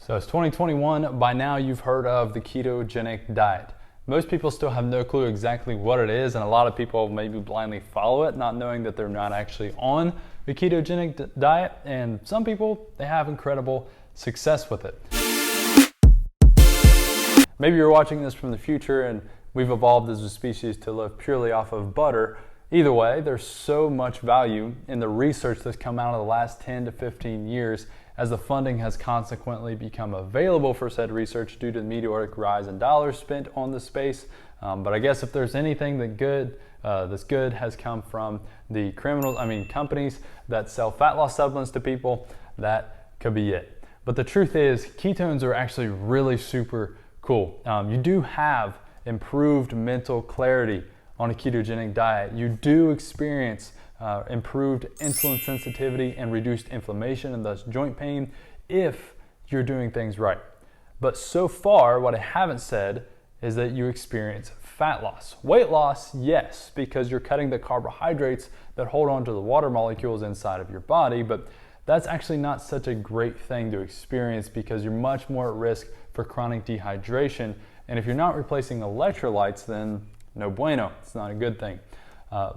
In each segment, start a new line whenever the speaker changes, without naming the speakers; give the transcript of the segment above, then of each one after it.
So it's 2021. By now you've heard of the ketogenic diet. Most people still have no clue exactly what it is, and a lot of people maybe blindly follow it, not knowing that they're not actually on the ketogenic diet. And some people, they have incredible success with it. Maybe you're watching this from the future and we've evolved as a species to live purely off of butter. Either way, there's so much value in the research that's come out of the last 10 to 15 years as the funding has consequently become available for said research due to the meteoric rise in dollars spent on the space. But I guess if there's anything that's good has come from the companies that sell fat loss supplements to people, that could be it. But the truth is, ketones are actually really super cool. You do have improved mental clarity on a ketogenic diet. You do experience improved insulin sensitivity and reduced inflammation and thus joint pain if you're doing things right. But so far, what I haven't said is that you experience fat loss. Weight loss, yes, because you're cutting the carbohydrates that hold on to the water molecules inside of your body, but that's actually not such a great thing to experience because you're much more at risk for chronic dehydration. And if you're not replacing electrolytes, then no bueno, it's not a good thing.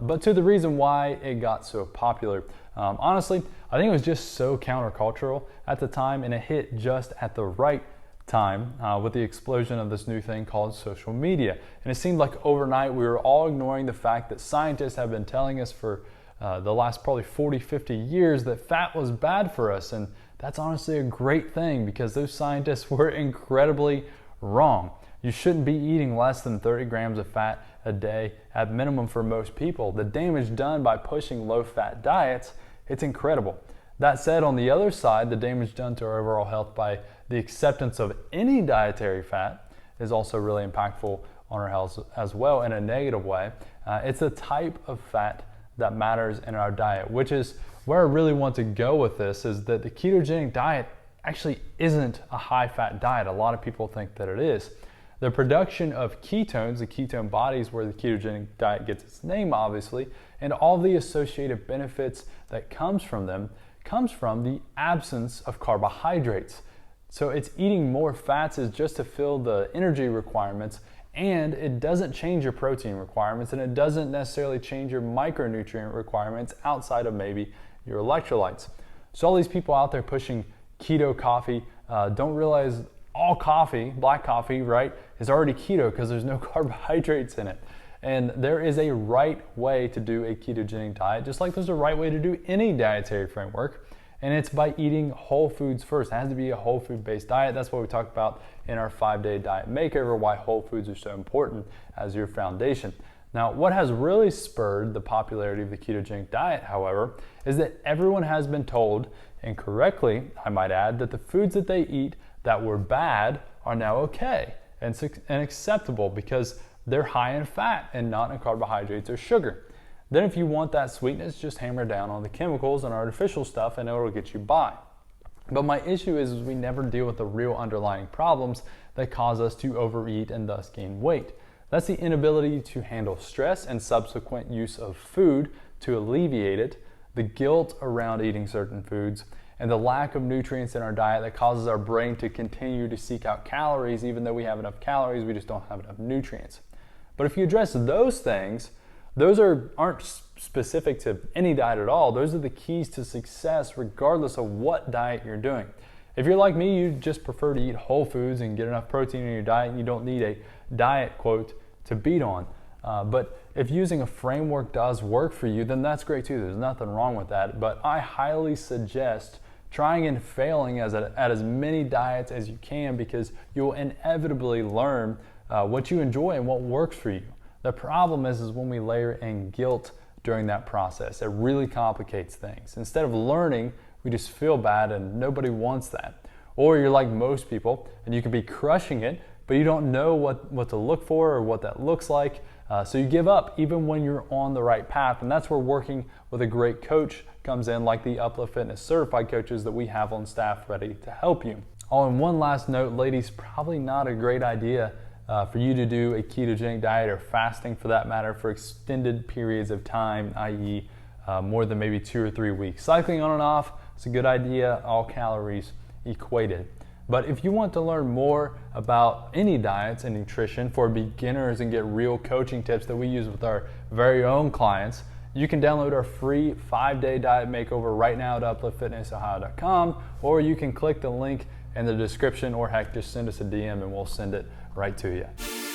But to the reason why it got so popular, honestly, I think it was just so countercultural at the time, and it hit just at the right time with the explosion of this new thing called social media. And it seemed like overnight we were all ignoring the fact that scientists have been telling us for the last probably 40, 50 years that fat was bad for us. And that's honestly a great thing because those scientists were incredibly wrong. You shouldn't be eating less than 30 grams of fat a day at minimum for most people. The damage done by pushing low-fat diets, it's incredible. That said, on the other side, the damage done to our overall health by the acceptance of any dietary fat is also really impactful on our health as well in a negative way. It's the type of fat that matters in our diet, which is where I really want to go with this, is that the ketogenic diet actually isn't a high-fat diet. A lot of people think that it is. The production of ketones, the ketone bodies where the ketogenic diet gets its name obviously, and all the associated benefits that comes from them, comes from the absence of carbohydrates. So it's eating more fats is just to fill the energy requirements, and it doesn't change your protein requirements, and it doesn't necessarily change your micronutrient requirements outside of maybe your electrolytes. So all these people out there pushing keto coffee don't realize all coffee, black coffee, right, is already keto because there's no carbohydrates in it. And there is a right way to do a ketogenic diet, just like there's a right way to do any dietary framework, and it's by eating whole foods first. It has to be a whole food based diet. That's what we talked about in our 5-day diet makeover, why whole foods are so important as your foundation. Now, what has really spurred the popularity of the ketogenic diet, however, is that everyone has been told, and correctly, I might add, that the foods that they eat that were bad are now okay and acceptable because they're high in fat and not in carbohydrates or sugar. Then if you want that sweetness, just hammer down on the chemicals and artificial stuff and it'll get you by. But my issue is we never deal with the real underlying problems that cause us to overeat and thus gain weight. That's the inability to handle stress and subsequent use of food to alleviate it, the guilt around eating certain foods, and the lack of nutrients in our diet that causes our brain to continue to seek out calories. Even though we have enough calories, we just don't have enough nutrients. But if you address those things, those aren't specific to any diet at all. Those are the keys to success regardless of what diet you're doing. If you're like me, you just prefer to eat whole foods and get enough protein in your diet, and you don't need a diet quote to beat on. But if using a framework does work for you, then that's great too. There's nothing wrong with that. But I highly suggest trying and failing at as many diets as you can, because you'll inevitably learn what you enjoy and what works for you. The problem is when we layer in guilt during that process. It really complicates things. Instead of learning, we just feel bad, and nobody wants that. Or you're like most people and you could be crushing it, but you don't know what to look for or what that looks like. So you give up even when you're on the right path. And that's where working with a great coach comes in, like the Uplift Fitness certified coaches that we have on staff ready to help you. Oh, and one last note, ladies, probably not a great idea for you to do a ketogenic diet, or fasting for that matter, for extended periods of time, i.e. More than maybe 2 or 3 weeks. Cycling on and off is a good idea, all calories equated. But if you want to learn more about any diets and nutrition for beginners and get real coaching tips that we use with our very own clients, you can download our free 5-day diet makeover right now at upliftfitnessohio.com, or you can click the link in the description, or heck, just send us a DM and we'll send it right to you.